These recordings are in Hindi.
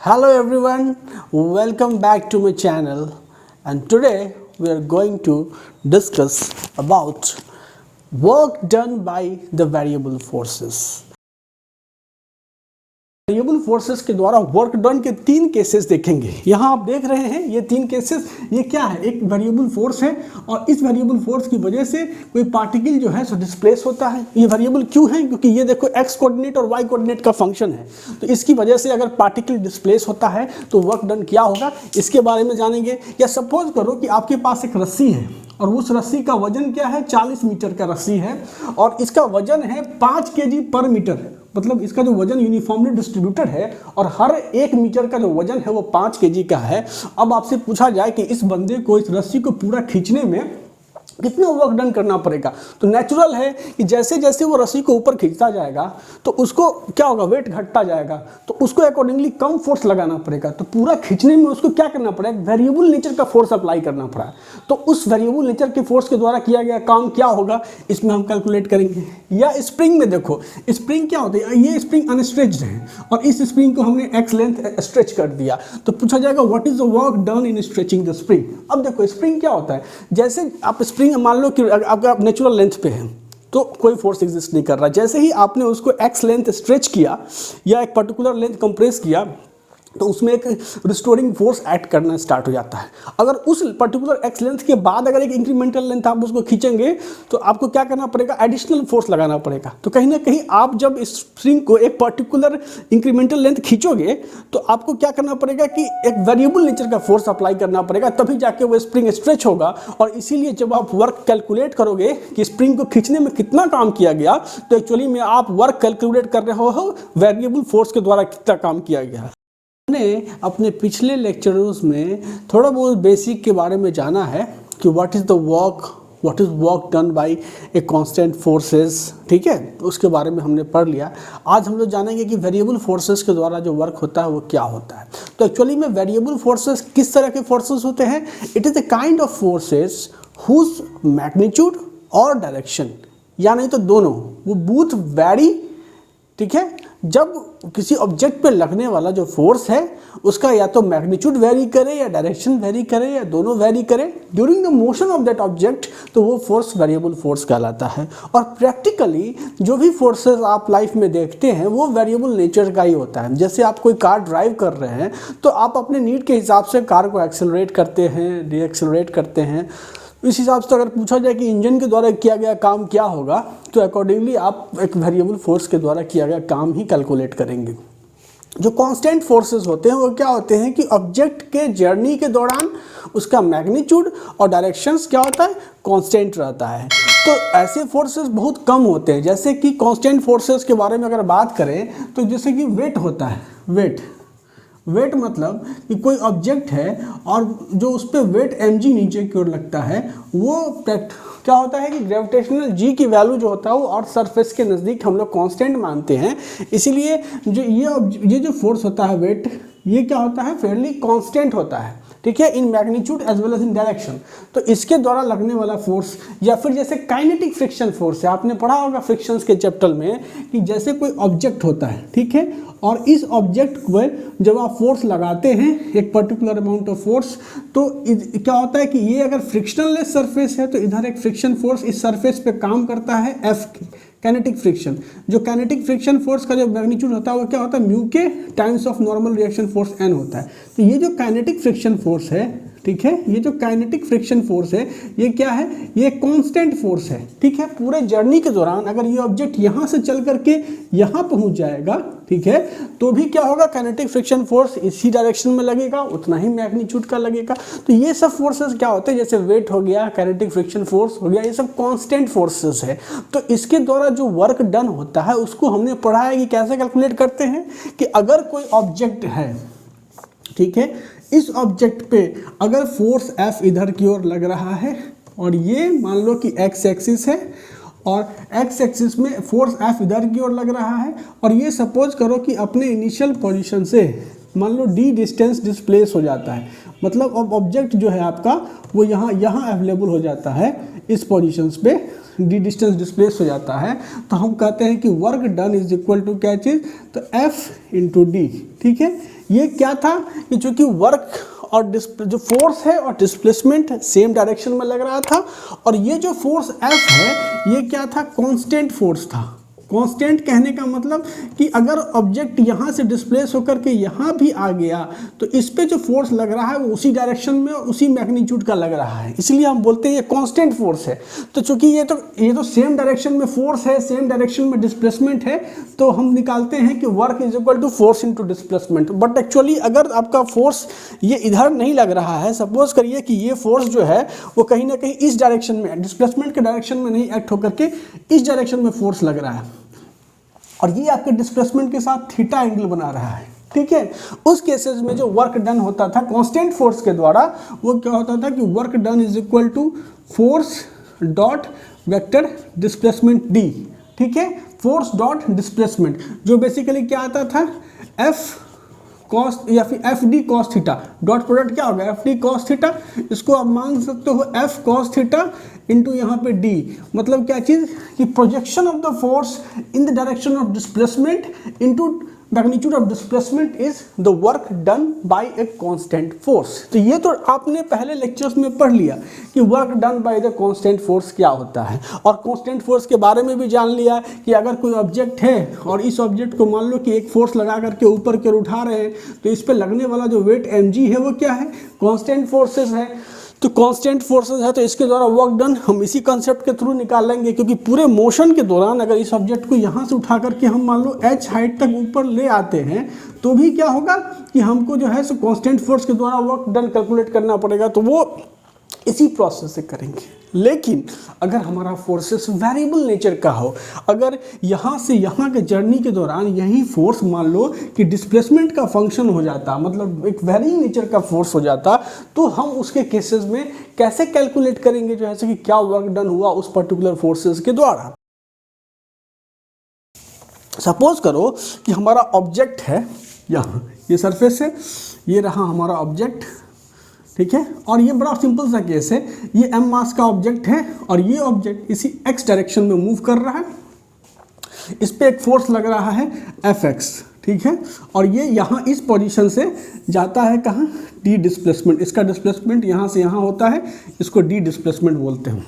Hello everyone, welcome back to my channel, and today we are going to discuss about work done by the variable forces. Variable forces के द्वारा वर्क डन के तीन केसेस देखेंगे। यहाँ आप देख रहे हैं ये तीन केसेस, ये क्या है, एक वेरिएबल फोर्स है और इस वेरिएबल फोर्स की वजह से कोई पार्टिकल जो है सो डिस्प्लेस होता है। ये वेरिएबल क्यों है? क्योंकि ये देखो एक्स कोऑर्डिनेट और वाई कोऑर्डिनेट का फंक्शन है, तो इसकी वजह से अगर पार्टिकल डिस्प्लेस होता है तो वर्क डन क्या होगा इसके बारे में जानेंगे। या सपोज करो कि आपके पास एक रस्सी है और उस रस्सी का वजन क्या है, 40 मीटर का रस्सी है और इसका वजन है 5 kg पर मीटर, मतलब इसका जो वजन यूनिफॉर्मली डिस्ट्रीब्यूटेड है और हर 1 मीटर का जो वजन है वो 5 kg का है। अब आपसे पूछा जाए कि इस बंदे को, इस रस्सी को पूरा खींचने में कितना वर्क डन करना पड़ेगा, तो नेचुरल है कि जैसे जैसे वो रस्सी को ऊपर खींचता जाएगा तो उसको क्या होगा, वेट घटता जाएगा, तो उसको अकॉर्डिंगली कम फोर्स लगाना पड़ेगा। तो पूरा खींचने में उसको क्या करना पड़ेगा, वेरिएबल नेचर का फोर्स अप्लाई करना पड़ा। तो उस वेरिएबल नेचर के फोर्स के द्वारा किया गया काम क्या होगा इसमें हम कैलकुलेट करेंगे। या स्प्रिंग में देखो, स्प्रिंग क्या होती है, ये स्प्रिंग अनस्ट्रेच्ड है और इस स्प्रिंग को हमने एक्स लेंथ स्ट्रेच कर दिया, तो पूछा जाएगा what is the work done in stretching the spring. अब देखो स्प्रिंग क्या होता है, जैसे आप स्प्रिंग मान लो कि आपका नेचुरल लेंथ पे है तो कोई फोर्स एग्जिस्ट नहीं कर रहा, जैसे ही आपने उसको एक्स लेंथ स्ट्रेच किया या एक पर्टिकुलर लेंथ कंप्रेस किया तो उसमें एक रिस्टोरिंग फोर्स ऐड करना स्टार्ट हो जाता है। अगर उस पर्टिकुलर एक्स लेंथ के बाद अगर एक इंक्रीमेंटल लेंथ आप उसको खींचेंगे तो आपको क्या करना पड़ेगा, एडिशनल फोर्स लगाना पड़ेगा। तो कहीं ना कहीं आप जब इस स्प्रिंग को एक पर्टिकुलर इंक्रीमेंटल लेंथ खींचोगे तो आपको क्या करना पड़ेगा कि एक वेरिएबल नेचर का फोर्स अप्लाई करना पड़ेगा, तभी जाके वो स्प्रिंग स्ट्रेच होगा। और इसीलिए जब आप वर्क कैलकुलेट करोगे कि स्प्रिंग को खींचने में कितना काम किया गया, तो एक्चुअली में आप वर्क कैलकुलेट कर रहे हो वेरिएबल फोर्स के द्वारा कितना काम किया गया। हमने अपने पिछले लेक्चर्स में थोड़ा बहुत बेसिक के बारे में जाना है कि what is work done bye a constant forces, ठीक है, उसके बारे में हमने पढ़ लिया। आज हम लोग जानेंगे कि वेरिएबल फोर्सेस के द्वारा जो वर्क होता है वो क्या होता है। तो एक्चुअली में वेरिएबल फोर्सेस किस तरह के फोर्सेस होते हैं, it is a kind of forces whose magnitude और डायरेक्शन, या नहीं तो दोनों, वो बोथ वैरी, ठीक है। जब किसी ऑब्जेक्ट पे लगने वाला जो फोर्स है उसका या तो मैग्नीट्यूड वेरी करे या डायरेक्शन वेरी करे या दोनों वेरी करे during the motion of that object, तो वो फोर्स वेरिएबल फोर्स कहलाता है। और प्रैक्टिकली जो भी फोर्सेस आप लाइफ में देखते हैं वो वेरिएबल नेचर का ही होता है। जैसे आप कोई कार ड्राइव कर रहे हैं तो आप अपने नीड के हिसाब से कार को एक्सेलरेट करते हैं, डीएक्सेलरेट करते हैं। इस हिसाब से अगर पूछा जाए कि इंजन के द्वारा किया गया काम क्या होगा, तो अकॉर्डिंगली आप एक वेरिएबल फोर्स के द्वारा किया गया काम ही कैलकुलेट करेंगे। जो कांस्टेंट फोर्सेस होते हैं वो क्या होते हैं कि ऑब्जेक्ट के जर्नी के दौरान उसका मैग्नीट्यूड और डायरेक्शंस क्या होता है, कांस्टेंट रहता है। तो ऐसे फोर्सेस बहुत कम होते हैं। जैसे कि कांस्टेंट फोर्सेस के बारे में अगर बात करें तो जैसे कि वेट होता है, वेट मतलब कि कोई ऑब्जेक्ट है और जो उस पर वेट mg नीचे की ओर लगता है, वो क्या होता है कि ग्रेविटेशनल g की वैल्यू जो होता है वो अर्थ सरफेस के नज़दीक हम लोग कांस्टेंट मानते हैं। इसीलिए जो ये जो फोर्स होता है वेट, ये क्या होता है, फेयरली कांस्टेंट होता है, ठीक है, in magnitude as well as in direction. तो इसके द्वारा लगने वाला फोर्स, या फिर जैसे काइनेटिक फ्रिक्शन फोर्स है, आपने पढ़ा होगा फ्रिक्शंस के चैप्टर में कि जैसे कोई ऑब्जेक्ट होता है, ठीक है, और इस ऑब्जेक्ट को जब आप फोर्स लगाते हैं एक पर्टिकुलर अमाउंट ऑफ फोर्स, तो क्या होता है कि ये अगर फ्रिक्शनलेस सरफेस है तो इधर एक फ्रिक्शन फोर्स इस सरफेस पे काम करता है एफ, काइनेटिक फ्रिक्शन। जो काइनेटिक फ्रिक्शन फोर्स का जो मैग्नीट्यूड होता है वो क्या होता है, म्यू के times of normal reaction force N होता है। तो ये जो काइनेटिक फ्रिक्शन फोर्स है, ठीक है, ये जो काइनेटिक फ्रिक्शन फोर्स है ये क्या है, ये कांस्टेंट फोर्स है, ठीक है। पूरे जर्नी के दौरान अगर ये ऑब्जेक्ट यहाँ से चल करके यहाँ पहुँच जाएगा, ठीक है, तो भी क्या होगा, काइनेटिक फ्रिक्शन फोर्स इसी डायरेक्शन में लगेगा, उतना ही मैग्नीट्यूड का लगेगा। तो ये सब फोर्सेस क्या होते हैं, जैसे वेट हो गया, काइनेटिक फ्रिक्शन फोर्स हो गया, ये सब कांस्टेंट फोर्सेस है। तो इसके द्वारा जो वर्क डन होता है उसको हमने पढ़ा है कि कैसे कैलकुलेट करते हैं कि अगर कोई ऑब्जेक्ट है, ठीक है, इस ऑब्जेक्ट पे अगर फोर्स F इधर की ओर लग रहा है और ये मान लो कि x एक्सिस है और x एक्सिस में फोर्स F इधर की ओर लग रहा है, और ये सपोज करो कि अपने इनिशियल पोजीशन से मान लो d डिस्टेंस डिस्प्लेस हो जाता है, मतलब अब ऑब्जेक्ट जो है आपका वो यहाँ अवेलेबल हो जाता है, इस पोजीशंस पे d डिस्टेंस डिस्प्लेस हो जाता है, तो हम कहते हैं कि work done is equal to क्या चीज़, तो F इंटू डी, ठीक है। ये क्या था कि चूंकि वर्क और जो फोर्स है और डिस्प्लेसमेंट सेम डायरेक्शन में लग रहा था, और ये जो फोर्स F है ये क्या था, कांस्टेंट फोर्स था। कांस्टेंट कहने का मतलब कि अगर ऑब्जेक्ट यहाँ से डिस्प्लेस होकर के यहाँ भी आ गया तो इस पे जो फोर्स लग रहा है वो उसी डायरेक्शन में और उसी मैग्नीट्यूड का लग रहा है, इसलिए हम बोलते हैं ये कांस्टेंट फोर्स है। तो चूंकि ये तो सेम डायरेक्शन में फोर्स है, सेम डायरेक्शन में डिस्प्लेसमेंट है, तो हम निकालते हैं कि work is equal to force into displacement. But actually अगर आपका फोर्स ये इधर नहीं लग रहा है, सपोज करिए कि ये फोर्स जो है वो कहीं ना कहीं इस डायरेक्शन में, डिस्प्लेसमेंट के डायरेक्शन में नहीं एक्ट होकर के इस डायरेक्शन में फोर्स लग रहा है, और ये आपके डिस्प्लेसमेंट के साथ थीटा एंगल बना रहा है, ठीक है। उस केसेस में जो वर्क डन होता था कांस्टेंट फोर्स के द्वारा, वो क्या होता था कि work done is equal to force dot vector displacement d, ठीक है, फोर्स डॉट डिस्प्लेसमेंट, जो बेसिकली क्या आता था, एफ कॉस या फिर F d cos theta, dot product क्या होगा, एफ डी कॉस थीटा, इसको आप मान सकते हो एफ कॉस थीटा इंटू यहाँ पे डी, मतलब क्या चीज़ कि projection of the force in the direction of displacement into magnitude of displacement is the work done bye a constant force. तो ये तो आपने पहले लेक्चर्स में पढ़ लिया कि work done by the constant force क्या होता है, और कांस्टेंट फोर्स के बारे में भी जान लिया कि अगर कोई ऑब्जेक्ट है और इस ऑब्जेक्ट को मान लो कि एक फोर्स लगा करके ऊपर की ओर उठा रहे हैं, तो इस पर लगने वाला जो वेट mg है वो क्या है, कांस्टेंट फोर्सेस है। तो कांस्टेंट फोर्सेस है तो इसके द्वारा वर्क डन हम इसी कंसेप्ट के थ्रू निकाल लेंगे, क्योंकि पूरे मोशन के दौरान अगर इस ऑब्जेक्ट को यहाँ से उठा करके हम मान लो h हाइट तक ऊपर ले आते हैं तो भी क्या होगा कि हमको जो है सो कांस्टेंट फोर्स के द्वारा वर्क डन कैलकुलेट करना पड़ेगा, तो वो इसी प्रोसेस से करेंगे। लेकिन अगर हमारा फोर्सेस वेरिएबल नेचर का हो, अगर यहाँ से यहाँ के जर्नी के दौरान यही फोर्स मान लो कि डिस्प्लेसमेंट का फंक्शन हो जाता, मतलब एक वेरिंग नेचर का फोर्स हो जाता, तो हम उसके केसेस में कैसे कैलकुलेट करेंगे जो है कि क्या वर्क डन हुआ उस पर्टिकुलर फोर्सेस के द्वारा। सपोज करो कि हमारा ऑब्जेक्ट है यहाँ, ये सरफेस है, ये रहा हमारा ऑब्जेक्ट, ठीक है, और ये बड़ा सिंपल सा केस है, ये m मास का ऑब्जेक्ट है और ये ऑब्जेक्ट इसी x डायरेक्शन में मूव कर रहा है, इस पे एक फोर्स लग रहा है Fx, ठीक है, और ये यहाँ इस पोजीशन से जाता है कहाँ, d डिस्प्लेसमेंट, इसका डिस्प्लेसमेंट यहाँ से यहाँ होता है, इसको d डिस्प्लेसमेंट बोलते हैं।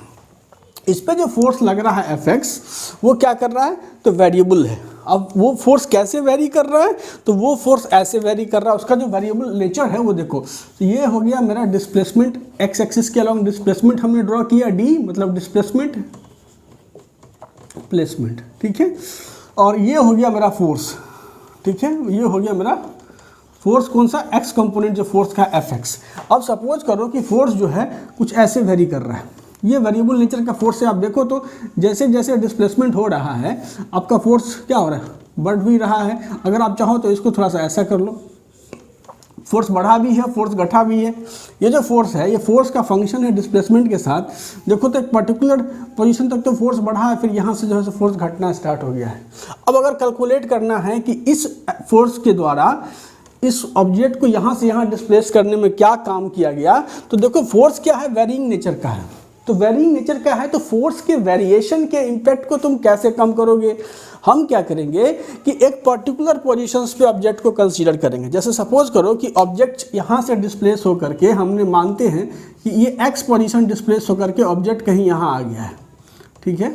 इस पे जो फोर्स लग रहा है Fx वो क्या कर रहा है, तो वेरिएबल है। अब वो फोर्स कैसे वेरी कर रहा है, तो वो फोर्स ऐसे वेरी कर रहा है, उसका जो वेरिएबल नेचर है वो देखो, तो ये हो गया मेरा डिस्प्लेसमेंट, एक्स एक्सिस के अलॉन्ग डिस्प्लेसमेंट हमने ड्रॉ किया d, मतलब डिस्प्लेसमेंट प्लेसमेंट, ठीक है, और ये हो गया मेरा फोर्स, ठीक है, ये हो गया मेरा फोर्स, कौन सा, x कंपोनेंट जो फोर्स का Fx। अब सपोज करो कि फोर्स जो है कुछ ऐसे वेरी कर रहा है, ये वेरिएबल नेचर का फोर्स है। आप देखो तो जैसे जैसे डिस्प्लेसमेंट हो रहा है आपका फोर्स क्या हो रहा है, बढ़ भी रहा है। अगर आप चाहो तो इसको थोड़ा सा ऐसा कर लो, फोर्स बढ़ा भी है, फोर्स घटा भी है। ये जो फोर्स है ये फोर्स का फंक्शन है डिस्प्लेसमेंट के साथ। देखो तो एक पर्टिकुलर पोजीशन तक तो फोर्स बढ़ा है, फिर यहाँ से जो है फोर्स घटना स्टार्ट हो गया है। अब अगर कैलकुलेट करना है कि इस फोर्स के द्वारा इस ऑब्जेक्ट को यहाँ से यहाँ डिस्प्लेस करने में क्या काम किया गया, तो देखो फोर्स क्या है, वेरिंग नेचर का है। तो वेरिंग नेचर का है तो फोर्स के वेरिएशन के इम्पैक्ट को तुम कैसे कम करोगे। हम क्या करेंगे कि एक पर्टिकुलर पोजीशंस पे ऑब्जेक्ट को कंसीडर करेंगे। जैसे सपोज करो कि ऑब्जेक्ट यहाँ से डिस्प्लेस होकर के, हमने मानते हैं कि ये एक्स पोजीशन डिस्प्लेस होकर के ऑब्जेक्ट कहीं यहाँ आ गया है, ठीक है,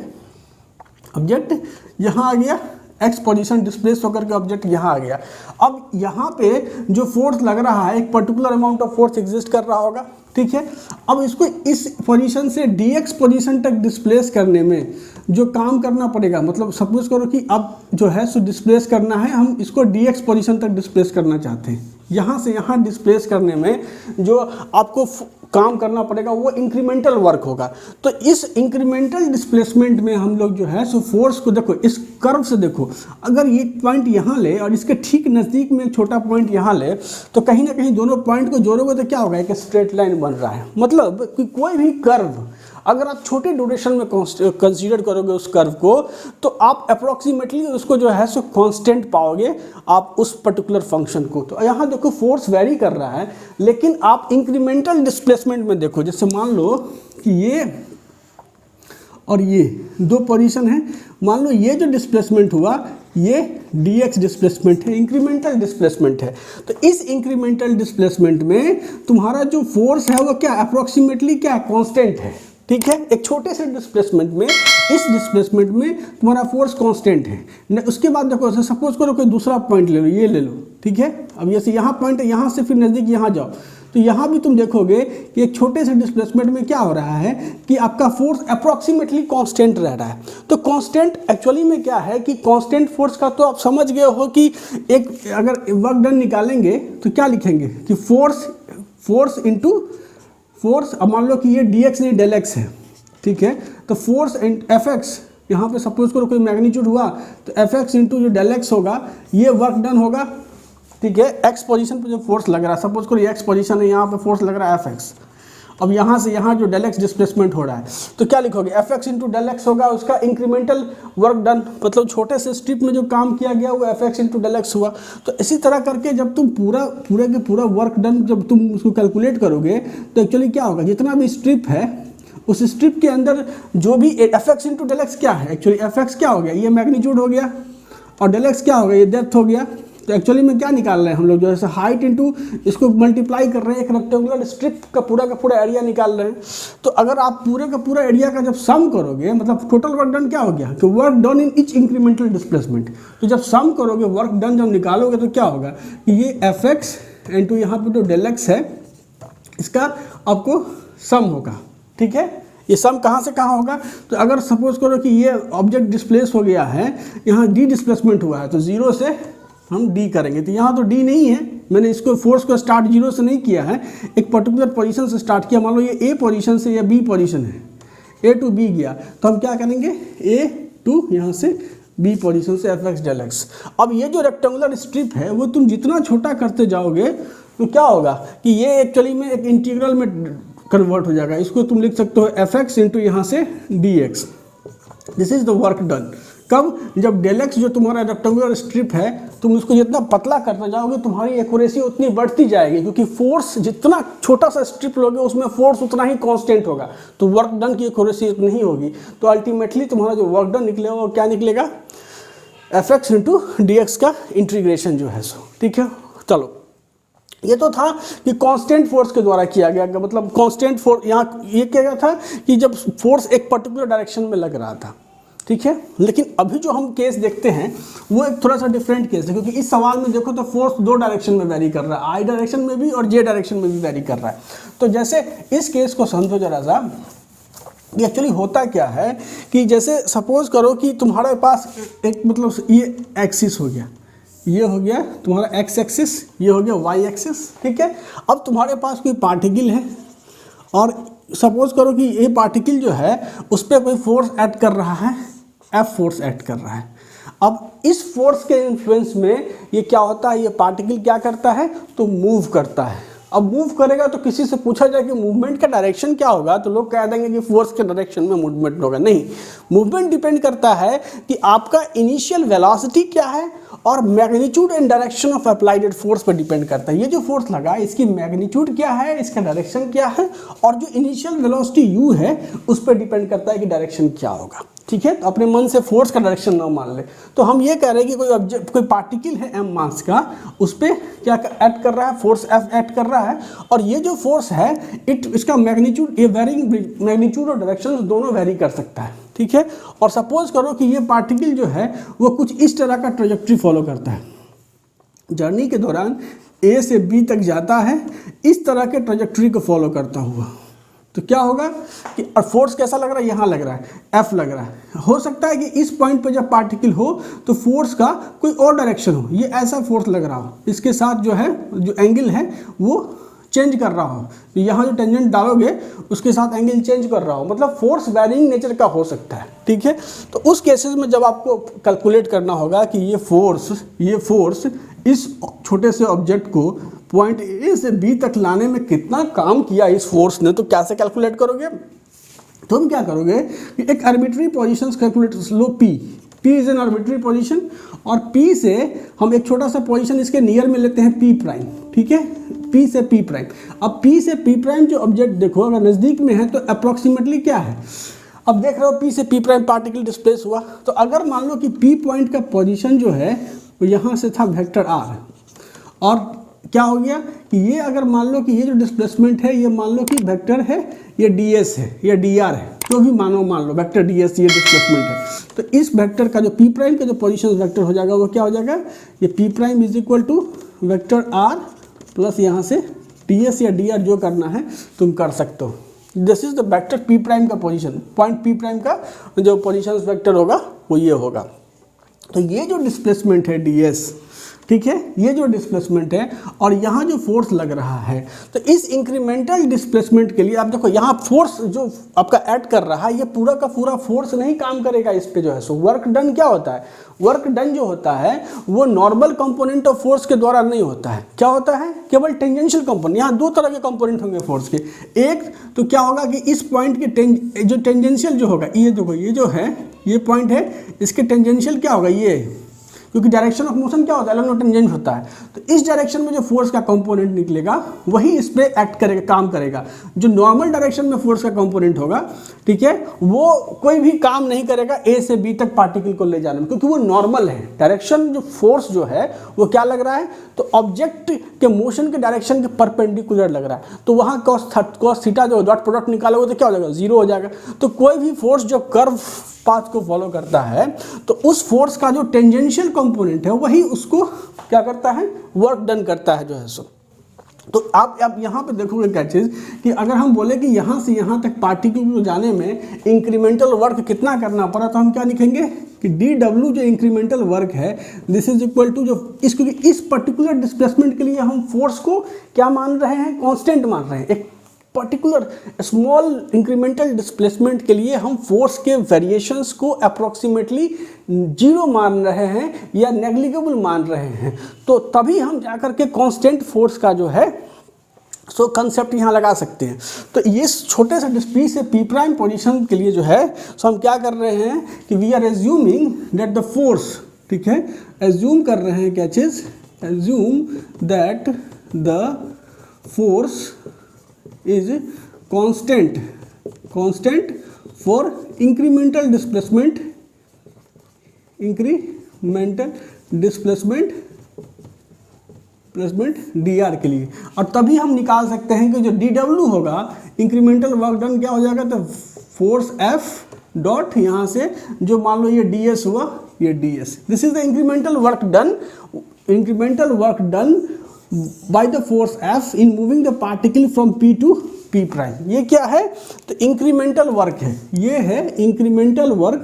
ऑब्जेक्ट यहाँ आ गया, एक्स पोजीशन डिस्प्लेस होकर के ऑब्जेक्ट यहाँ आ गया। अब यहाँ पे जो फोर्स लग रहा है एक particular amount of force exist कर रहा होगा, ठीक है। अब इसको इस पोजीशन से dx पोजीशन तक डिस्प्लेस करने में जो काम करना पड़ेगा, मतलब सपोज करो कि अब जो है सो डिस्प्लेस करना है, हम इसको dx पोजीशन तक डिस्प्लेस करना चाहते हैं। यहाँ से यहाँ डिस्प्लेस करने में जो आपको काम करना पड़ेगा वो इंक्रीमेंटल वर्क होगा। तो इस इंक्रीमेंटल डिस्प्लेसमेंट में हम लोग जो है सो फोर्स को देखो, इस कर्व से देखो, अगर ये पॉइंट यहाँ ले और इसके ठीक नज़दीक में एक छोटा पॉइंट यहाँ ले, तो कहीं ना कहीं दोनों पॉइंट को जोड़ोगे तो क्या होगा, एक स्ट्रेट लाइन बन रहा है। मतलब कि कोई भी कर्व अगर आप छोटे ड्यूरेशन में कंसीडर करोगे उस कर्व को, तो आप अप्रॉक्सीमेटली उसको जो है सो कांस्टेंट पाओगे आप उस पर्टिकुलर फंक्शन को। तो यहाँ देखो फोर्स वेरी कर रहा है, लेकिन आप इंक्रीमेंटल डिस्प्लेसमेंट में देखो, जैसे मान लो कि ये और ये दो पोजीशन है, मान लो ये जो डिस्प्लेसमेंट हुआ ये dx डिस्प्लेसमेंट है, इंक्रीमेंटल डिस्प्लेसमेंट है। तो इस इंक्रीमेंटल डिस्प्लेसमेंट में तुम्हारा जो फोर्स है वो क्या अप्रोक्सीमेटली क्या कांस्टेंट है, ठीक है। एक छोटे से डिस्प्लेसमेंट में, इस डिस्प्लेसमेंट में तुम्हारा फोर्स कांस्टेंट है। उसके बाद देखो, सपोज करो कोई दूसरा पॉइंट ले लो, ये ले लो, ठीक है। अब जैसे यहाँ पॉइंट है, यहाँ से फिर नज़दीक यहाँ जाओ, तो यहाँ भी तुम देखोगे कि एक छोटे से डिस्प्लेसमेंट में क्या हो रहा है कि आपका फोर्स अप्रॉक्सीमेटली कांस्टेंट रह रहा है। तो कांस्टेंट एक्चुअली में क्या है कि कांस्टेंट फोर्स का तो आप समझ गए हो कि एक अगर वर्क डन निकालेंगे तो क्या लिखेंगे कि फोर्स इंटू फोर्स। अब मान लो कि ये dx नहीं डेल एक्स है, ठीक है। तो फोर्स एफ एक्स, यहाँ पे सपोज करो कोई मैग्नीट्यूड हुआ तो एफ एक्स इंटू जो डेल एक्स होगा, ये वर्क डन होगा, ठीक है। एक्स पोजीशन पे जो फोर्स लग रहा है, सपोज करो एक्स पोजीशन है, यहाँ पे फोर्स लग रहा है एफ एक्स। अब यहाँ से यहाँ जो डेल एक्स डिस्प्लेसमेंट हो रहा है, तो क्या लिखोगे, F x into del x होगा, उसका इंक्रीमेंटल वर्क डन, मतलब छोटे से स्ट्रिप में जो काम किया गया वो F x into del x हुआ। तो इसी तरह करके जब तुम पूरा वर्क डन जब तुम उसको कैलकुलेट करोगे तो एक्चुअली क्या होगा, जितना भी स्ट्रिप है उस स्ट्रिप के अंदर जो भी F x into del x क्या है, एक्चुअली एफ एक्स क्या हो गया, ये मैग्नीट्यूड हो गया, और डेल एक्स क्या हो गया, ये डेप्थ हो गया। तो एक्चुअली में क्या निकाल रहे हैं हम लोग, जो है हाइट इंटू इसको मल्टीप्लाई कर रहे हैं, एक रेक्टेंगुलर स्ट्रिप का पूरा एरिया निकाल रहे हैं। तो अगर आप पूरे का पूरा एरिया का जब सम करोगे, मतलब टोटल वर्क डन क्या हो गया कि work done in each incremental displacement, तो जब सम करोगे वर्क डन जब निकालोगे तो क्या होगा कि ये एफ एक्स इंटू यहाँ पर जो डेल एक्स है इसका आपको सम होगा, ठीक है। ये सम कहाँ से कहाँ होगा, तो अगर सपोज करो कि ये ऑब्जेक्ट डिस्प्लेस हो गया है, यहाँ डी डिस्प्लेसमेंट हुआ है, तो जीरो से हम डी करेंगे, तो यहाँ तो डी नहीं है, मैंने इसको फोर्स को स्टार्ट जीरो से नहीं किया है, एक पर्टिकुलर पोजीशन से स्टार्ट किया। मान लो ये ए पोजीशन से या बी पोजीशन है, ए टू बी गया, तो हम क्या करेंगे, ए टू यहाँ से बी पोजीशन से एफ एक्स डेल एक्स। अब ये जो रेक्टेंगुलर स्ट्रिप है वो तुम जितना छोटा करते जाओगे तो क्या होगा कि ये एक्चुअली में एक इंटीग्रल में कन्वर्ट हो जाएगा। इसको तुम लिख सकते हो एफ एक्स इंटू यहाँ से D x. This is the work done. कब, जब डेल एक्स जो तुम्हारा रेक्टेंगुलर स्ट्रिप है, तुम उसको जितना पतला करते जाओगे तुम्हारी एक्यूरेसी उतनी बढ़ती जाएगी, क्योंकि फोर्स जितना छोटा सा स्ट्रिप लोगे उसमें फोर्स उतना ही कांस्टेंट होगा, तो वर्क डन की एक्यूरेसी उतनी ही होगी। तो अल्टीमेटली तुम्हारा जो वर्क डन निकलेगा वो क्या निकलेगा, F x into D x का इंटीग्रेशन जो है सो, ठीक है। चलो, ये तो था कि कांस्टेंट फोर्स के द्वारा किया गया, मतलब कांस्टेंट फोर्स, यहाँ ये क्या गया था कि जब फोर्स एक पर्टिकुलर डायरेक्शन में लग रहा था, ठीक है। लेकिन अभी जो हम केस देखते हैं वो एक थोड़ा सा डिफरेंट केस है, क्योंकि इस सवाल में देखो तो फोर्स दो डायरेक्शन में वेरी कर रहा है, आई डायरेक्शन में भी और जे डायरेक्शन में भी वेरी कर रहा है। तो जैसे इस केस को समझो जरा सा, ये एक्चुअली होता क्या है कि जैसे सपोज करो कि तुम्हारे पास एक मतलब ये एक्सिस हो गया, ये हो गया तुम्हारा एक्स एक्सिस, ये हो गया वाई एक्सिस, ठीक है। अब तुम्हारे पास कोई पार्टिकल है और सपोज करो कि ये पार्टिकल जो है उस पर कोई फोर्स ऐड कर रहा है, एफ फोर्स ऐड कर रहा है। अब इस फोर्स के इन्फ्लुएंस में ये क्या होता है, ये पार्टिकल क्या करता है, तो मूव करता है। अब मूव करेगा तो किसी से पूछा जाए कि मूवमेंट का डायरेक्शन क्या होगा, तो लोग कह देंगे कि फोर्स के डायरेक्शन में मूवमेंट होगा। नहीं, मूवमेंट डिपेंड करता है कि आपका इनिशियल वेलोसिटी क्या है और magnitude and direction of applied force पर डिपेंड करता है। ये जो फोर्स लगा इसकी मैग्नीट्यूड क्या है, इसका डायरेक्शन क्या है, और जो इनिशियल वेलोसिटी यू है उस पर डिपेंड करता है कि डायरेक्शन क्या होगा, ठीक है। तो अपने मन से फोर्स का डायरेक्शन ना मान ले। तो हम ये कह रहे हैं कि कोई ऑब्जेक्ट, कोई पार्टिकल है एम मास का, उस पर क्या ऐड कर रहा है, फोर्स एफ ऐड कर रहा है, और ये जो फोर्स है इसका मैग्नीट्यूड, ये वेरिंग मैग्नीट्यूड और डायरेक्शन दोनों वेरी कर सकता है, ठीक है। और सपोज करो कि ये पार्टिकल जो है वो कुछ इस तरह का ट्रेजेक्ट्री फॉलो करता है, जर्नी के दौरान ए से बी तक जाता है, इस तरह के ट्रेजेक्ट्री को फॉलो करता हुआ, तो क्या होगा कि और फोर्स कैसा लग रहा है, यहाँ लग रहा है, एफ लग रहा है। हो सकता है कि इस पॉइंट पे जब पार्टिकल हो तो फोर्स का कोई और डायरेक्शन हो, ये ऐसा फोर्स लग रहा हो, इसके साथ जो है जो एंगल है वो चेंज कर रहा हो, तो यहाँ जो टेंजेंट डालोगे उसके साथ एंगल चेंज कर रहा हो, मतलब फोर्स वैरिंग नेचर का हो सकता है, ठीक है। तो उस केसेस में जब आपको कैलकुलेट करना होगा कि ये फोर्स इस छोटे से ऑब्जेक्ट को पॉइंट ए से बी तक लाने में कितना काम किया इस फोर्स ने, तो कैसे कैलकुलेट करोगे, तुम क्या करोगे कि एक arbitrary position calculate low, P is an arbitrary position, और पी से हम एक छोटा सा पोजीशन इसके नियर में लेते हैं पी प्राइम, ठीक है, पी से पी प्राइम। अब पी से पी प्राइम जो ऑब्जेक्ट देखो अगर नज़दीक में है तो अप्रॉक्सीमेटली क्या है, अब देख रहे हो P से P प्राइम पार्टिकल डिस्प्लेस हुआ, तो अगर मान लो कि P पॉइंट का पोजीशन जो है वो यहाँ से था वेक्टर r, और क्या हो गया कि ये अगर मान लो कि ये जो डिस्प्लेसमेंट है ये मान लो कि वेक्टर है, ये ds है या dr है, जो भी मान लो वेक्टर ds ये डिस्प्लेसमेंट है, तो इस वेक्टर का जो P प्राइम का जो पोजीशन वेक्टर हो जाएगा वो क्या हो जाएगा, ये P prime is equal to vector r plus यहाँ से ds या dr, जो करना है तुम कर सकते हो। This is the vector P prime का पोजीशन, पॉइंट P प्राइम का जो पोजीशन वेक्टर होगा वो ये होगा। तो ये जो डिस्प्लेसमेंट है ds, ठीक है, ये जो डिस्प्लेसमेंट है और यहाँ जो फोर्स लग रहा है, तो इस इंक्रीमेंटल डिस्प्लेसमेंट के लिए आप देखो यहाँ फोर्स जो आपका ऐड कर रहा है ये पूरा का पूरा फोर्स नहीं काम करेगा इस पे जो है। सो वर्क डन क्या होता है, वर्क डन जो होता है वो नॉर्मल कंपोनेंट ऑफ फोर्स के द्वारा नहीं होता है, क्या होता है, केवल टेंजेंशियल कंपोनेंट। यहाँ दो तरह के कंपोनेंट होंगे फोर्स के, एक तो क्या होगा कि इस पॉइंट के जो टेंजेंशियल जो होगा, ये देखो ये जो है ये पॉइंट है, इसके टेंजेंशियल क्या होगा, ये, क्योंकि डायरेक्शन ऑफ मोशन क्या होता है, एलोंग टेंजेंट होता है, तो इस डायरेक्शन में जो फोर्स का कंपोनेंट निकलेगा वही इस पे एक्ट करेगा, काम करेगा। जो नॉर्मल डायरेक्शन में फोर्स का कंपोनेंट होगा, ठीक है, वो कोई भी काम नहीं करेगा ए से बी तक पार्टिकल को ले जाने में, क्योंकि वो नॉर्मल है। डायरेक्शन जो फोर्स जो है वो क्या लग रहा है, तो ऑब्जेक्ट के मोशन के डायरेक्शन के परपेंडिकुलर लग रहा है, तो वहाँ कॉस थीटा जो डॉट प्रोडक्ट निकालोगे तो क्या हो जाएगा, जीरो हो जाएगा। तो कोई भी फोर्स जो कर्व पाथ को फॉलो करता है तो उस फोर्स का जो टेंजेंशियल कंपोनेंट है वही उसको क्या करता है, वर्क डन करता है जो है सो। तो आप यहाँ पे देखोगे क्या चीज़ कि अगर हम बोले कि यहाँ से यहाँ तक पार्टिकल को जाने में इंक्रीमेंटल वर्क कितना करना पड़ा, तो हम क्या लिखेंगे कि dw जो इंक्रीमेंटल वर्क है दिस इज इक्वल टू जो क्योंकि इस पर्टिकुलर डिस्प्लेसमेंट के लिए हम फोर्स को क्या मान रहे हैं, कांस्टेंट मान रहे हैं। एक पर्टिकुलर स्मॉल इंक्रीमेंटल डिस्प्लेसमेंट के लिए हम फोर्स के वेरिएशंस को अप्रोक्सीमेटली जीरो मान रहे हैं या नेग्लिजिबल मान रहे हैं, तो तभी हम जाकर के कांस्टेंट फोर्स का जो है सो कंसेप्ट यहाँ लगा सकते हैं। तो ये छोटे से P से P प्राइम पोजीशन के लिए जो है सो हम क्या कर रहे हैं कि we are assuming that the force, ठीक है, एज्यूम कर रहे हैं क्या चीज़, assume that the force is constant for incremental displacement dr के लिए, और तभी हम निकाल सकते हैं कि जो dw होगा इंक्रीमेंटल वर्क डन क्या हो जाएगा, तो फोर्स F डॉट यहाँ से जो मान लो ये ds हुआ, ये ds, this is the incremental work done by the force F in moving the particle from P to P prime. ये क्या है, तो इंक्रीमेंटल वर्क है, ये है incremental work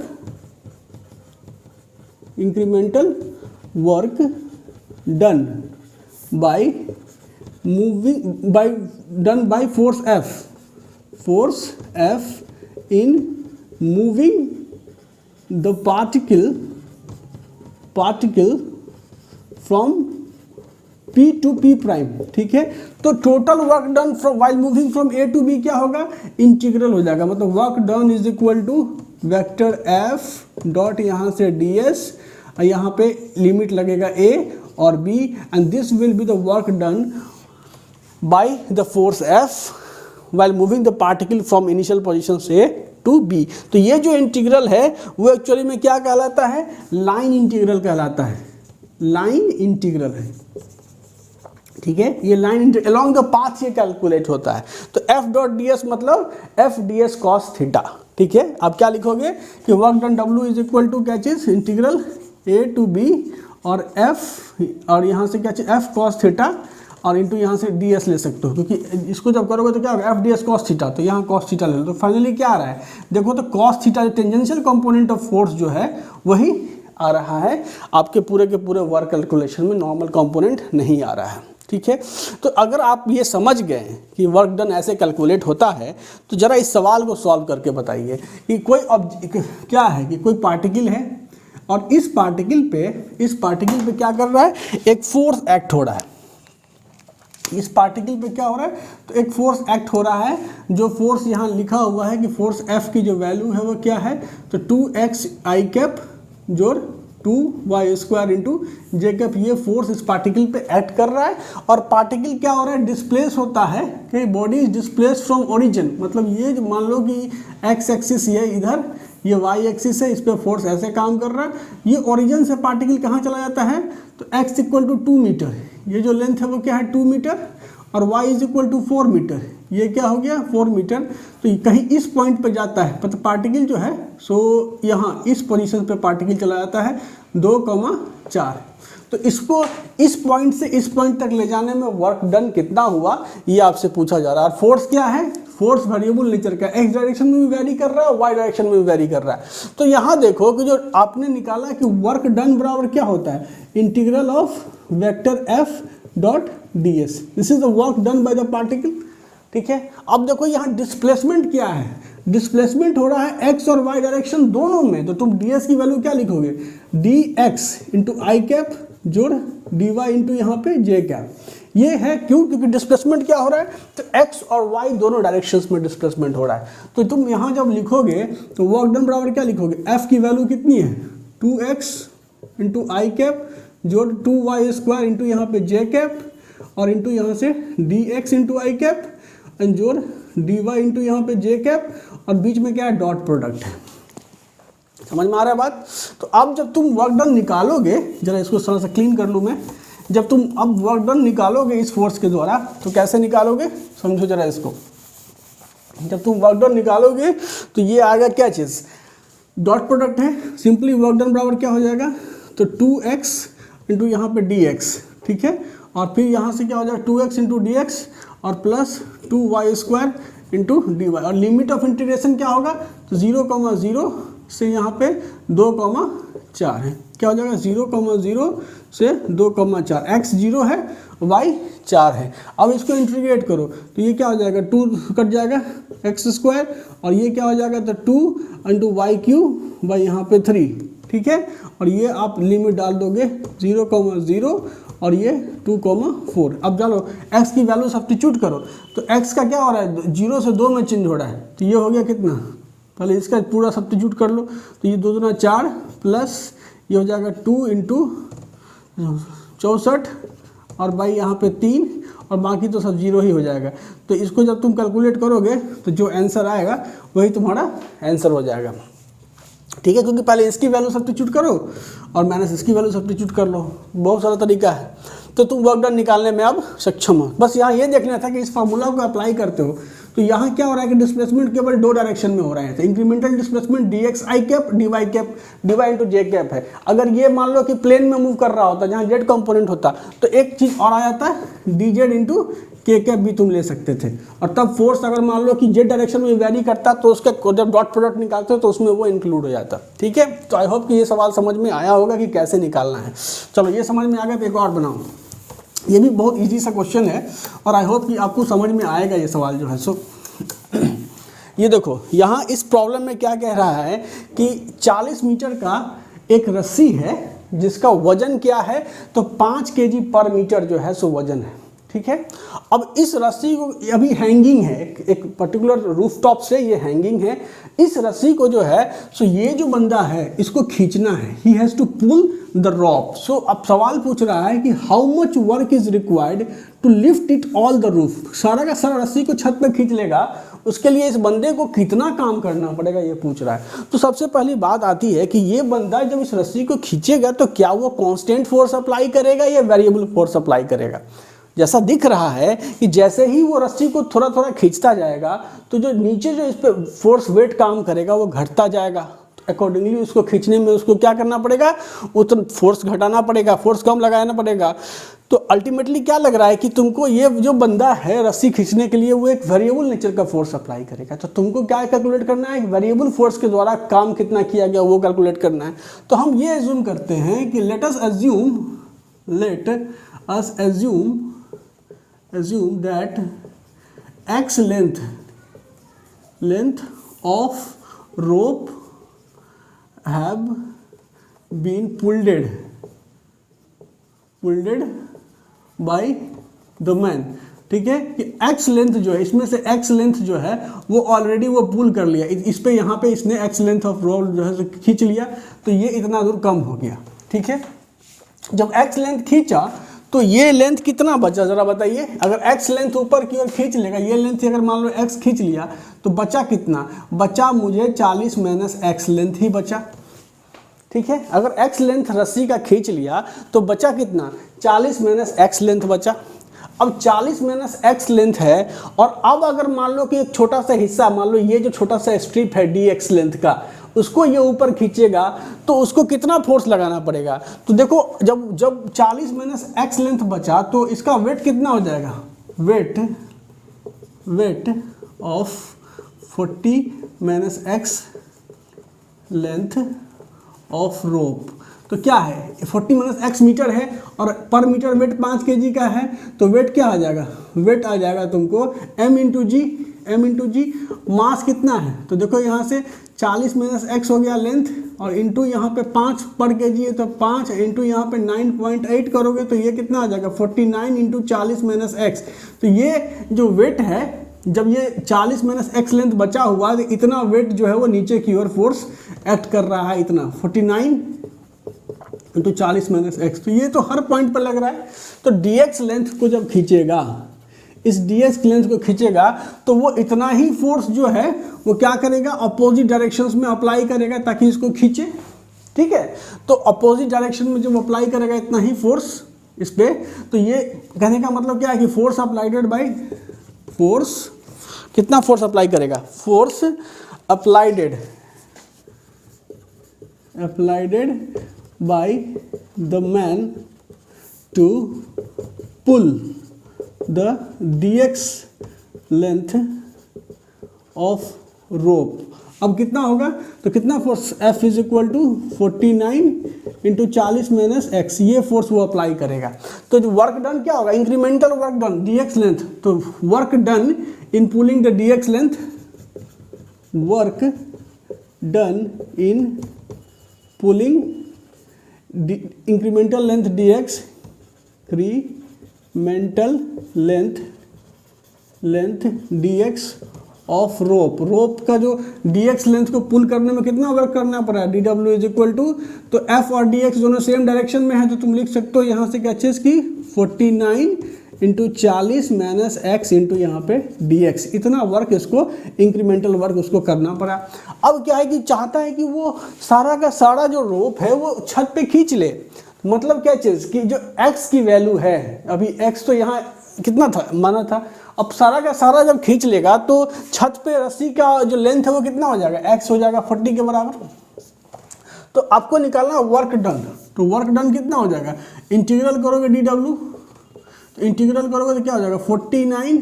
done by force F in moving the particle from P to P prime, ठीक है। तो total work done from while moving from A to B क्या होगा, इंटीग्रल हो जाएगा, मतलब work done is equal to vector F dot यहाँ से ds, यहाँ पे लिमिट लगेगा A और B, and this will be the work done by the force F while moving the particle from initial position A to B। तो ये जो इंटीग्रल है वो एक्चुअली में क्या कहलाता है, लाइन इंटीग्रल कहलाता है, लाइन इंटीग्रल है, ठीक है। ये लाइन अलोंग द पाथ ये कैलकुलेट होता है। तो F डॉट ds मतलब F ds cos थीटा, ठीक है। आप क्या लिखोगे कि work done W is equal to क्या चीज़, इंटीग्रल A टू B और F और यहाँ से क्या चीज़ F cos थीटा और इंटू यहाँ से ds ले सकते हो, क्योंकि इसको जब करोगे तो क्या होगा F ds cos थीटा, तो यहाँ cos थीटा ले लो। तो फाइनली क्या आ रहा है, देखो तो cos theta tangential component of force जो है वही आ रहा है, आपके पूरे के पूरे वर्क कैलकुलेशन में नॉर्मल कंपोनेंट नहीं आ रहा है, ठीक है। तो अगर आप ये समझ गए कि वर्क डन ऐसे कैलकुलेट होता है, तो ज़रा इस सवाल को सॉल्व करके बताइए कि कोई क्या है कि कोई पार्टिकल है और इस पार्टिकल पे क्या कर रहा है, एक फोर्स एक्ट हो रहा है। इस पार्टिकल पे क्या हो रहा है, तो एक फोर्स एक्ट हो रहा है, जो फोर्स यहाँ लिखा हुआ है कि फोर्स F की जो वैल्यू है वो क्या है, तो 2x i कैप जोड़ 2y² इंटू जे कैप। ये फोर्स इस पार्टिकल पे एक्ट कर रहा है और पार्टिकल क्या हो रहा है, डिस्प्लेस होता है कि body is displace from origin. मतलब ये जो मान लो कि एक्स एक्सिस ये इधर, ये वाई एक्सिस है, इस पर फोर्स ऐसे काम कर रहा है, ये ओरिजिन से पार्टिकल कहाँ चला जाता है, तो x इक्वल टू 2 मीटर, ये जो लेंथ है वो क्या है 2 मीटर, और y is equal to 4 metre, ये क्या हो गया 4 मीटर। तो कहीं इस पॉइंट पे जाता है, मतलब पार्टिकल जो है सो यहाँ इस पोजीशन पे पार्टिकल चला जाता है 2,4। तो इसको इस पॉइंट से इस पॉइंट तक ले जाने में वर्क डन कितना हुआ, ये आपसे पूछा जा रहा है। और फोर्स क्या है, फोर्स वेरिएबल नेचर का, एक्स डायरेक्शन में भी वेरी कर रहा है, वाई डायरेक्शन में भी वेरी कर रहा है। तो यहाँ देखो कि जो आपने निकाला कि वर्क डन बराबर क्या होता है, integral of vector F dot D S, this is the work done by the particle. ठीक है, अब देखो यहाँ डिस्प्लेसमेंट क्या है, डिस्प्लेसमेंट हो रहा है एक्स और वाई डायरेक्शन दोनों में। तो तुम डी एस की वैल्यू क्या लिखोगे, डी एक्स इंटू आई कैप जोड़ डी वाई इंटू यहाँ पे जे कैप। ये है क्यों, क्योंकि डिस्प्लेसमेंट क्या हो रहा है, तो x और y दोनों डायरेक्शंस में डिस्प्लेसमेंट हो रहा है। तो तुम यहाँ जब लिखोगे तो वर्क डन बराबर क्या लिखोगे, f की वैल्यू कितनी है 2x इंटू आई कैप जोड़ 2y² इंटू यहाँ पे जे कैप और इंटू यहाँ से dx into I cap and जोड़ dy इंटू यहाँ पे जे कैप, और बीच में क्या है डॉट प्रोडक्ट है। समझ में आ रहा है बात। तो अब जब तुम वर्क डन निकालोगे, जरा इसको थोड़ा सा क्लीन कर लूँ मैं, जब तुम अब वर्क डन निकालोगे इस फोर्स के द्वारा तो कैसे निकालोगे, समझो जरा इसको। जब तुम वर्क डन निकालोगे तो ये आएगा क्या चीज़, डॉट प्रोडक्ट है, सिंपली वर्क डन बराबर क्या हो जाएगा, तो 2x इंटू यहाँ पे dx, ठीक है, और फिर यहाँ से क्या हो जाएगा 2x इंटू dx और प्लस 2y² इंटू डी वाई, और लिमिट ऑफ इंटीग्रेशन क्या होगा, तो 0,0 से यहाँ पे 2,4 है, क्या हो जाएगा 0,0 से 2,4, x 0 है y 4 है। अब इसको इंटीग्रेट करो तो ये क्या हो जाएगा 2 कट जाएगा x² और ये क्या हो जाएगा, तो 2 इंटू y³ बाई यहाँ पे 3, ठीक है, और ये आप लिमिट डाल दोगे 0,0 और ये 2,4। अब चलो x की वैल्यू सब्स्टिट्यूट करो, तो x का क्या हो रहा है 0 से 2 में चेंज हो रहा है, तो ये हो गया कितना, पहले इसका पूरा सब्स्टिट्यूट कर लो, तो ये 2 दूना 4 प्लस ये हो जाएगा 2 इंटू 64 और बाई यहाँ पे 3 और बाकी तो सब 0 ही हो जाएगा। तो इसको जब तुम कैलकुलेट करोगे तो जो आंसर आएगा वही तुम्हारा आंसर हो जाएगा। ठीक है, क्योंकि पहले इसकी वैल्यू सब्स्टिट्यूट करो और माइनस इसकी वैल्यू सब्स्टिट्यूट कर लो, बहुत सारा तरीका है। तो तुम वर्क डन निकालने में अब सक्षम हो। बस यहाँ ये देखना था कि इस फार्मूला को अप्लाई करते हो तो यहाँ क्या हो रहा है कि डिस्प्लेसमेंट केवल 2 डायरेक्शन में हो रहे हैं। तो incremental displacement dx I cap dy cap dy into J cap है। अगर ये मान लो कि प्लेन में मूव कर रहा होता जहाँ जेड कंपोनेंट होता तो एक चीज़ और आ जाता है dz इंटू के कैप भी तुम ले सकते थे, और तब फोर्स अगर मान लो कि जेड डायरेक्शन में वेरी करता तो उसका जब डॉट प्रोडक्ट निकालते हो तो उसमें वो इंक्लूड हो जाता। ठीक है, तो आई होप कि ये सवाल समझ में आया होगा कि कैसे निकालना है। चलो ये समझ में आ गया तो एक और बनाओ, ये भी बहुत ईजी सा क्वेश्चन है और आई होप कि आपको समझ में आएगा ये सवाल जो है। सो ये देखो यहाँ इस प्रॉब्लम में क्या कह रहा है कि 40 मीटर का एक रस्सी है जिसका वजन क्या है, तो 5 kg पर मीटर जो है सो वजन है। ठीक है, अब इस रस्सी को अभी हैंगिंग है, एक पर्टिकुलर रूफटॉप से ये हैंगिंग है। इस रस्सी को जो है सो ये जो बंदा है इसको खींचना है, he has to pull the rope. So अब सवाल पूछ रहा है कि how much work is required to lift it all the roof. सारा का सारा रस्सी को छत पे खींच लेगा, उसके लिए इस बंदे को कितना काम करना पड़ेगा ये पूछ रहा है। तो सबसे पहली बात आती है कि ये बंदा जब इस रस्सी को खींचेगा तो क्या वो कांस्टेंट फोर्स अप्लाई करेगा या वेरिएबल फोर्स अप्लाई करेगा। जैसा दिख रहा है कि जैसे ही वो रस्सी को थोड़ा थोड़ा खींचता जाएगा तो जो नीचे जो इस पर फोर्स वेट काम करेगा वो घटता जाएगा। तो अकॉर्डिंगली उसको खींचने में उसको क्या करना पड़ेगा, उतना फोर्स घटाना पड़ेगा, फोर्स कम लगाना पड़ेगा। तो अल्टीमेटली क्या लग रहा है कि तुमको ये जो बंदा है रस्सी खींचने के लिए वो एक वेरिएबल नेचर का फोर्स अप्लाई करेगा। तो तुमको क्या कैलकुलेट करना है, एक वेरिएबल फोर्स के द्वारा काम कितना किया गया वो कैलकुलेट करना है। तो हम ये एज्यूम करते हैं कि let us assume that x length of rope have been pulled by the man। ठीक है, कि x लेंथ जो है इसमें से x लेंथ जो है वो ऑलरेडी वो पुल कर लिया, इस पे यहाँ पे इसने x लेंथ ऑफ रोप जो है खींच लिया तो ये इतना दूर कम हो गया। ठीक है। जब x लेंथ खींचा तो ये लेंथ कितना बचा जरा बताइए। अगर x लेंथ ऊपर की ओर खींच लेगा, ये लेंथ अगर मान लो x खींच लिया तो बचा कितना, बचा मुझे 40 माइनस x लेंथ ही बचा, ठीक है। अगर x लेंथ रस्सी का खींच लिया तो बचा कितना, 40 माइनस x लेंथ बचा। अब 40 माइनस x लेंथ है और अब अगर मान लो कि एक छोटा सा हिस्सा, मान लो ये जो छोटा सा स्ट्रिप है dx लेंथ का, उसको ये ऊपर खींचेगा तो उसको कितना फोर्स लगाना पड़ेगा। तो देखो जब 40 माइनस x लेंथ बचा तो इसका वेट कितना हो जाएगा, weight of 40 minus x length of rope. तो क्या है, 40 माइनस x मीटर है और पर मीटर वेट 5 kg का है, तो वेट क्या आ जाएगा, वेट आ जाएगा तुमको m इंटू जी। मास कितना है, तो देखो यहाँ से 40 माइनस x हो गया लेंथ और इंटू यहाँ पे 5 पर kg है, तो 5 इंटू यहाँ पे 9.8 करोगे तो ये कितना आ जाएगा, 49 इंटू 40 माइनस x। तो ये जो वेट है, जब ये 40 माइनस x लेंथ बचा हुआ है तो इतना वेट जो है वो नीचे की ओर फोर्स एक्ट कर रहा है, इतना 49 इंटू 40 माइनस x। तो ये तो हर पॉइंट पर लग रहा है। तो dx लेंथ को जब खींचेगा, इस dx लेंथ को खींचेगा तो वो इतना ही फोर्स जो है वो क्या करेगा, अपोजिट डायरेक्शंस में अप्लाई करेगा ताकि इसको खींचे, ठीक है। तो अपोजिट डायरेक्शन में जब अप्लाई करेगा इतना ही फोर्स इस पे, तो ये कहने का मतलब क्या है कि फोर्स अप्लाइडेड बाय फोर्स, कितना फोर्स अप्लाई करेगा, force अप्लाइडेड by the man to pull the dx length of rope। अब कितना होगा, तो कितना force, F is equal to 49 into 40 minus x, ये फोर्स वो अप्लाई करेगा। तो जो वर्क डन क्या होगा, incremental work done dx length, तो work done in pulling the dx length, work done in pulling incremental length dx, incremental length dx of rope का जो dx लेंथ को पुल करने में कितना वर्क करना पड़ा है, dw इज इक्वल टू, तो f और dx दोनों सेम डायरेक्शन में है तो तुम लिख सकते हो यहाँ से क्या चीज़ की 49 इंटू 40 माइनस x इंटू यहाँ पे dx, इतना वर्क इसको इंक्रीमेंटल वर्क उसको करना पड़ा। अब क्या है कि चाहता है कि वो सारा का सारा जो रोप है वो छत पे खींच ले, मतलब क्या चीज़ कि जो x की वैल्यू है, अभी x तो यहाँ कितना था माना था, अब सारा का सारा जब खींच लेगा तो छत पे रस्सी का जो लेंथ है वो कितना हो जाएगा, x हो जाएगा 40 के बराबर। तो आपको निकालना वर्क डन, तो वर्क डन कितना हो जाएगा, इंटीग्रल करोगे dw, तो इंटीग्रल करोगे तो क्या हो जाएगा 49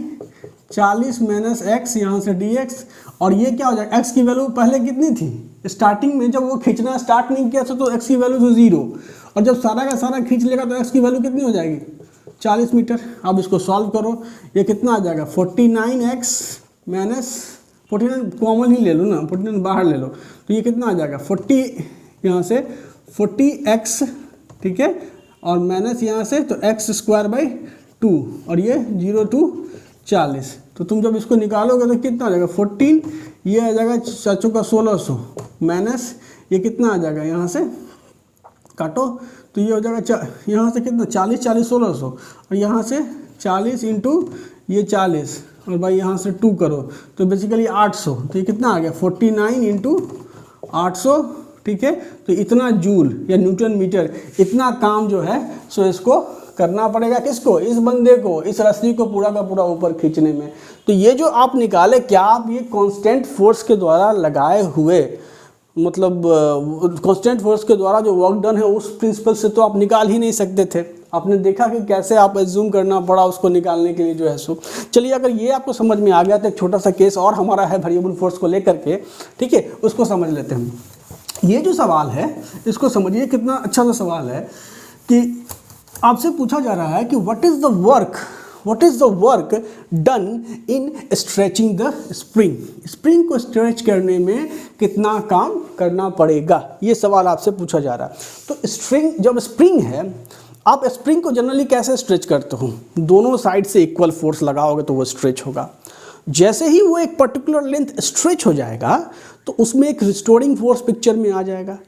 40 माइनस x यहाँ से dx, और ये क्या हो जाएगा, x की वैल्यू पहले कितनी थी, स्टार्टिंग में जब वो खींचना स्टार्ट नहीं किया था तो x की वैल्यू तो 0, और जब सारा का सारा खींच लेगा तो x की वैल्यू कितनी हो जाएगी 40 मीटर। अब इसको सॉल्व करो, ये कितना आ जाएगा 49x माइनस 49 कॉमन ही ले लो ना, 49 बाहर ले लो, तो ये कितना आ जाएगा 40 यहाँ से 40x, ठीक है, और माइनस यहाँ से तो x स्क्वायर बाई 2, और ये 0 to 40। तो तुम जब इसको निकालोगे तो कितना आ जाएगा 14, ये आ जाएगा चाचों का 1600 माइनस ये कितना आ जाएगा, यहाँ से काटो तो ये हो जाएगा यहाँ से कितना 40 1600, और यहाँ से 40 इंटू ये 40 और भाई यहाँ से 2 करो तो बेसिकली 800, तो ये कितना आ गया 49 इंटू 800, ठीक है। तो इतना जूल या न्यूटन मीटर, इतना काम जो है सो इसको करना पड़ेगा, किसको, इस बंदे को, इस रस्सी को पूरा का पूरा ऊपर खींचने में। तो ये जो आप निकाले, क्या आप ये कांस्टेंट फोर्स के द्वारा लगाए हुए, मतलब कांस्टेंट फोर्स के द्वारा जो वर्क डन है उस प्रिंसिपल से तो आप निकाल ही नहीं सकते थे। आपने देखा कि कैसे आप एज्यूम करना पड़ा उसको निकालने के लिए जो है सो। चलिए अगर ये आपको समझ में आ गया तो एक छोटा सा केस और हमारा है वेरिएबल फोर्स को लेकर के, ठीक है, उसको समझ लेते हैं। ये जो सवाल है इसको समझिए, कितना अच्छा सा सवाल है कि आपसे पूछा जा रहा है कि what is the work done in stretching the spring, spring को स्ट्रेच करने में कितना काम करना पड़ेगा, ये सवाल आपसे पूछा जा रहा है। तो जब स्प्रिंग है, आप स्प्रिंग को जनरली कैसे स्ट्रेच करते हो, दोनों साइड से इक्वल फोर्स लगाओगे तो वो स्ट्रेच होगा। जैसे ही वो एक पर्टिकुलर लेंथ स्ट्रेच हो जाएगा तो उसमें एक रिस्टोरिंग फोर्स पिक्चर में आ जाएगा।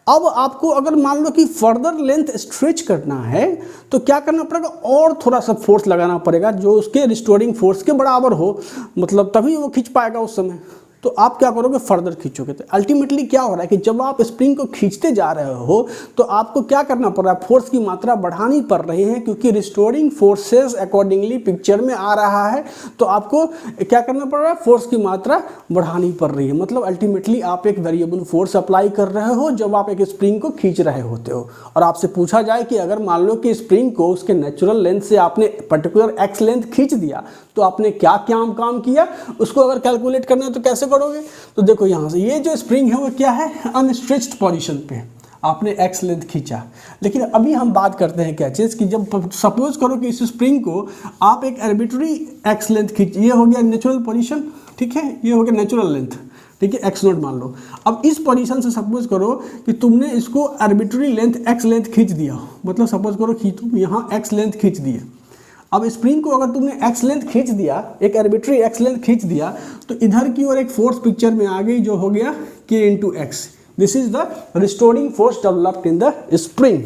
अब आपको अगर मान लो कि फर्दर लेंथ स्ट्रेच करना है तो क्या करना पड़ेगा, और थोड़ा सा फोर्स लगाना पड़ेगा जो उसके रिस्टोरिंग फोर्स के बराबर हो, मतलब तभी वो खींच पाएगा उस समय। तो आप क्या करोगे, फर्दर खींचोगे। तो अल्टीमेटली क्या हो रहा है कि जब आप स्प्रिंग को खींचते जा रहे हो तो आपको क्या करना पड़ रहा है, फोर्स की मात्रा बढ़ानी पड़ रही है, क्योंकि रिस्टोरिंग फोर्सेस अकॉर्डिंगली पिक्चर में आ रहा है। तो आपको क्या करना पड़ रहा है, फोर्स की मात्रा बढ़ानी पड़ रही है। मतलब अल्टीमेटली आप एक वेरिएबल फोर्स अप्लाई कर रहे हो जब आप एक स्प्रिंग को खींच रहे होते हो। और आपसे पूछा जाए कि अगर मान लो कि स्प्रिंग को उसके नेचुरल लेंथ से आपने पर्टिकुलर एक्स लेंथ खींच दिया तो आपने क्या क्या काम किया, उसको अगर कैलकुलेट करना है तो कैसे करोगे। तो देखो यहाँ से ये जो स्प्रिंग है वो क्या है, अनस्ट्रेच्ड पोजीशन पे आपने एक्स लेंथ खींचा। लेकिन अभी हम बात करते हैं क्या चीज़ कि जब सपोज करो कि इस स्प्रिंग को आप एक आर्बिट्ररी एक्स लेंथ खींच, ये हो गया नेचुरल पोजीशन, ठीक है, ये हो गया नेचुरल लेंथ, ठीक है, एक्स नोट मान लो। अब इस पोजीशन से सपोज करो कि तुमने इसको आर्बिट्ररी लेंथ एक्स लेंथ खींच दिया, मतलब सपोज करो कि तुम यहाँ एक्स लेंथ खींच दिए। अब स्प्रिंग को अगर तुमने एक्स लेंथ खींच दिया, एक आर्बिट्ररी एक्स लेंथ खींच दिया, तो इधर की ओर एक फोर्स पिक्चर में आ गई जो हो गया k into x. This is the restoring force developed in the spring,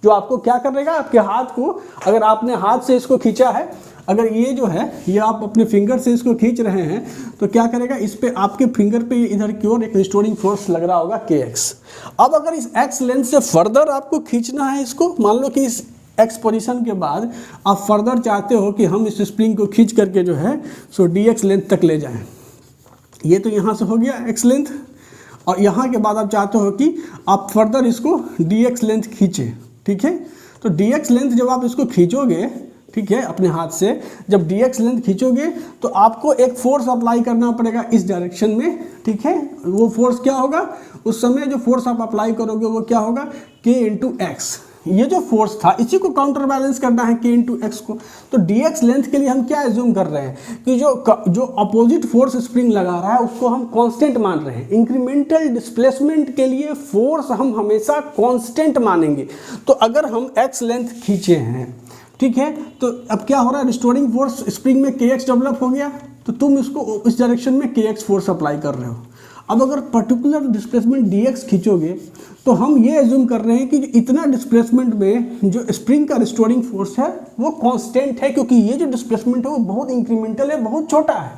जो आपको क्या करेगा, आपके हाथ को, अगर आपने हाथ से इसको खींचा है, अगर ये जो है ये आप अपने फिंगर से इसको खींच रहे हैं तो क्या करेगा, इस पे आपके फिंगर पे इधर की ओर एक रिस्टोरिंग फोर्स लग रहा होगा kx। अब अगर इस एक्स लेंथ से फर्दर आपको खींचना है इसको, मान लो कि इस एक्स पोजीशन के बाद आप फर्दर चाहते हो कि हम इस स्प्रिंग को खींच करके जो है सो dx लेंथ तक ले जाएं। ये तो यहाँ से हो गया एक्स लेंथ, और यहाँ के बाद आप चाहते हो कि आप फर्दर इसको dx लेंथ खींचे, ठीक है। तो dx लेंथ जब आप इसको खींचोगे, ठीक है, अपने हाथ से जब dx लेंथ खींचोगे तो आपको एक फोर्स अप्लाई करना पड़ेगा इस डायरेक्शन में, ठीक है। वो फोर्स क्या होगा, उस समय जो फोर्स आप अप्लाई करोगे वो क्या होगा, k इंटू एक्स। ये जो फोर्स था इसी को काउंटर बैलेंस करना है k इंटू एक्स को। तो dx लेंथ के लिए हम क्या एज्यूम कर रहे हैं कि जो अपोजिट फोर्स स्प्रिंग लगा रहा है उसको हम कांस्टेंट मान रहे हैं। इंक्रीमेंटल डिस्प्लेसमेंट के लिए फोर्स हम हमेशा कांस्टेंट मानेंगे। तो अगर हम x लेंथ खींचे हैं, ठीक है, तो अब क्या हो रहा है, रिस्टोरिंग फोर्स स्प्रिंग में kx डेवलप हो गया, तो तुम इसको इस डायरेक्शन में kx फोर्स अप्लाई कर रहे हो। अब अगर पर्टिकुलर डिस्प्लेसमेंट dx खींचोगे तो हम ये एज्यूम कर रहे हैं कि इतना डिस्प्लेसमेंट में जो स्प्रिंग का रिस्टोरिंग फोर्स है वो कांस्टेंट है, क्योंकि ये जो डिस्प्लेसमेंट है वो बहुत इंक्रीमेंटल है, बहुत छोटा है।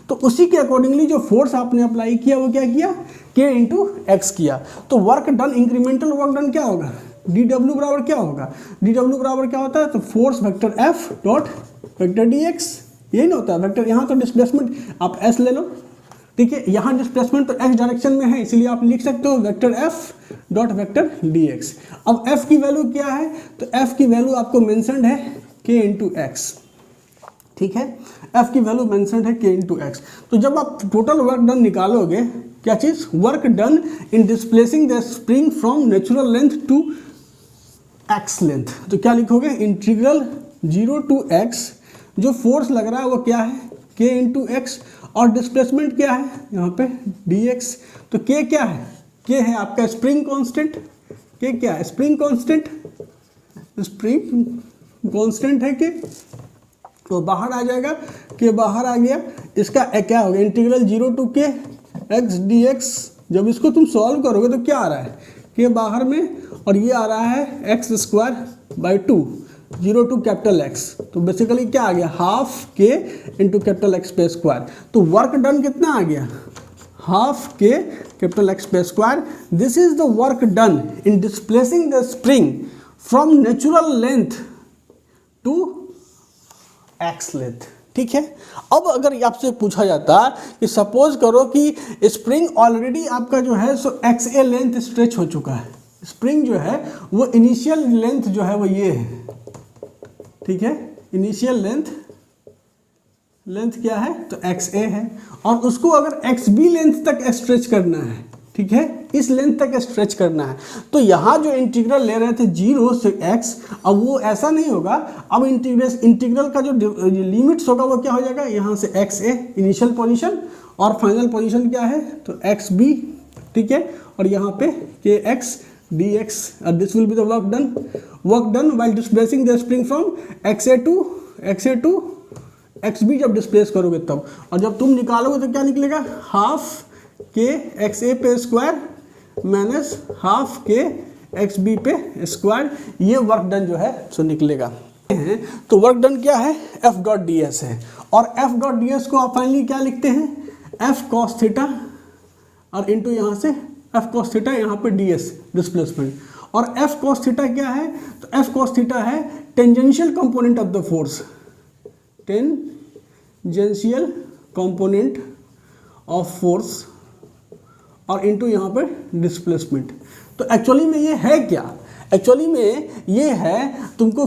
तो उसी के अकॉर्डिंगली जो फोर्स आपने अप्लाई किया वो क्या किया, k इंटू एक्स किया। तो work done, incremental work done क्या होगा, dw बराबर क्या होगा, dw बराबर क्या होता है, तो force vector f dot vector dx, यही ना होता है वेक्टर। यहाँ तो डिस्प्लेसमेंट आप s ले लो, ठीक है, यहाँ डिस्प्लेसमेंट तो x डायरेक्शन में है, इसीलिए आप लिख सकते हो vector f dot vector dx। अब f की वैल्यू क्या है, तो f की वैल्यू आपको मेंशन्ड है k इंटू एक्स, ठीक है, f की वैल्यू मेंशन्ड है k इंटू एक्स। तो जब आप टोटल वर्क डन निकालोगे, क्या चीज़, work done in displacing the spring from natural length to x length, तो क्या लिखोगे, इंटीग्रल 0 टू x, जो फोर्स लग रहा है वो क्या है, k इंटू एक्स, और डिस्प्लेसमेंट क्या है यहाँ पे dx। तो k क्या है, k है आपका स्प्रिंग कांस्टेंट, k क्या है, स्प्रिंग कांस्टेंट, स्प्रिंग कांस्टेंट है k, तो बाहर आ जाएगा, k बाहर आ गया, इसका क्या होगा, integral 0 to k x dx। जब इसको तुम सॉल्व करोगे तो क्या आ रहा है, k बाहर में, और ये आ रहा है x square by 2, 0 to capital x. तो बेसिकली क्या आ गया, half k into capital x पे स्क्वायर। तो वर्क डन कितना आ गया, हाफ k कैपिटल एक्स पे square. This is the work done in displacing the spring from natural length to x length, ठीक है। अब अगर आपसे पूछा जाता कि सपोज करो कि स्प्रिंग ऑलरेडी आपका जो है सो एक्स ए लेंथ स्ट्रेच हो चुका है, स्प्रिंग जो है वो इनिशियल लेंथ जो है वो ये है, ठीक है, इनिशियल लेंथ क्या है, तो एक्स ए है, और उसको अगर एक्स बी लेंथ तक स्ट्रेच करना है, ठीक है, इस लेंथ तक स्ट्रेच करना है। तो यहाँ जो इंटीग्रल ले रहे थे 0 से x, अब वो ऐसा नहीं होगा, अब इंटीग्रल का जो लिमिट्स होगा वो क्या हो जाएगा, यहाँ से एक्स ए इनिशियल पोजीशन और फाइनल पोजीशन क्या है, तो एक्स बी, ठीक है, और यहाँ पे k x dx, this will be the work done while displacing the spring from x A to x B जब डिस्प्लेस करोगे तब, और जब तुम निकालोगे तो क्या निकलेगा, हाफ के एक्स ए पे स्क्वायर माइनस हाफ के एक्स बी पे स्क्वायर, ये वर्क डन जो है सो निकलेगा। तो वर्क डन क्या है, एफ डॉट डी एस है, और एफ डॉट डी एस को आप फाइनली क्या लिखते हैं, एफ कॉस थीटा और इंटू यहाँ से एफ कॉस थीटा, यहाँ पे डी एस डिस्प्लेसमेंट, और एफ कॉस थीटा क्या है, तो एफ कॉस थीटा है tangential component of the force, tangential component of force, और इनटू यहाँ पर डिस्प्लेसमेंट। तो एक्चुअली में ये है क्या, एक्चुअली में ये है तुमको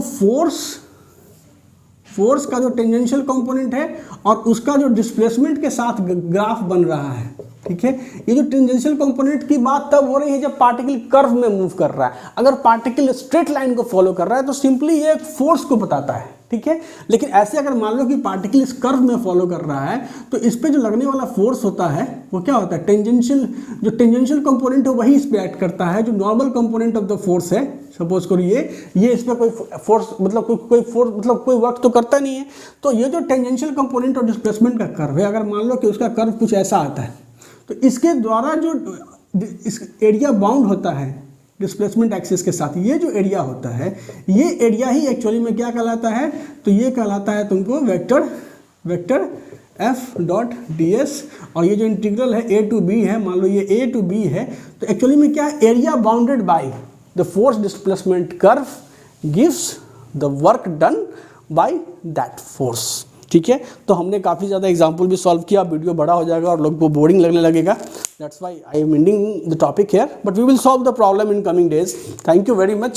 फोर्स का जो टेंजेंशियल कंपोनेंट है और उसका जो डिस्प्लेसमेंट के साथ ग्राफ बन रहा है, ठीक है। ये जो टेंजेंशियल कंपोनेंट की बात तब हो रही है जब पार्टिकल कर्व में मूव कर रहा है। अगर पार्टिकल स्ट्रेट लाइन को फॉलो कर रहा है तो सिंपली ये एक फोर्स को बताता है, ठीक है। लेकिन ऐसे अगर मान लो कि पार्टिकल इस कर्व में फॉलो कर रहा है तो इस पे जो लगने वाला फोर्स होता है वो क्या होता है, टेंजेंशियल, जो टेंजेंशियल कंपोनेंट है वही इस पे एक्ट करता है। जो normal component of the force है, सपोज करिए ये इस पर कोई फोर्स मतलब कोई फोर्स मतलब कोई वर्क तो करता नहीं है। तो ये जो टेंजेंशियल कंपोनेंट और डिस्प्लेसमेंट का कर्व है, अगर मान लो कि उसका कर्व कुछ ऐसा आता है तो इसके द्वारा जो इस एरिया बाउंड होता है डिस्प्लेसमेंट एक्सिस के साथ, ये जो एरिया होता है ये एरिया ही एक्चुअली में क्या कहलाता है, तो ये कहलाता है तुमको vector F dot D S. और ये जो इंटीग्रल है ए टू बी है, मान लो ये ए टू बी है, तो एक्चुअली में क्या है, area bounded by the force displacement curve gives the work done by that force, ठीक है। तो हमने काफ़ी ज़्यादा एग्जाम्पल भी सॉल्व किया, वीडियो बड़ा हो जाएगा और लोग को बोरिंग लगने लगेगा, that's why I am ending the topic here, but we will solve the problem in coming days. Thank you very much.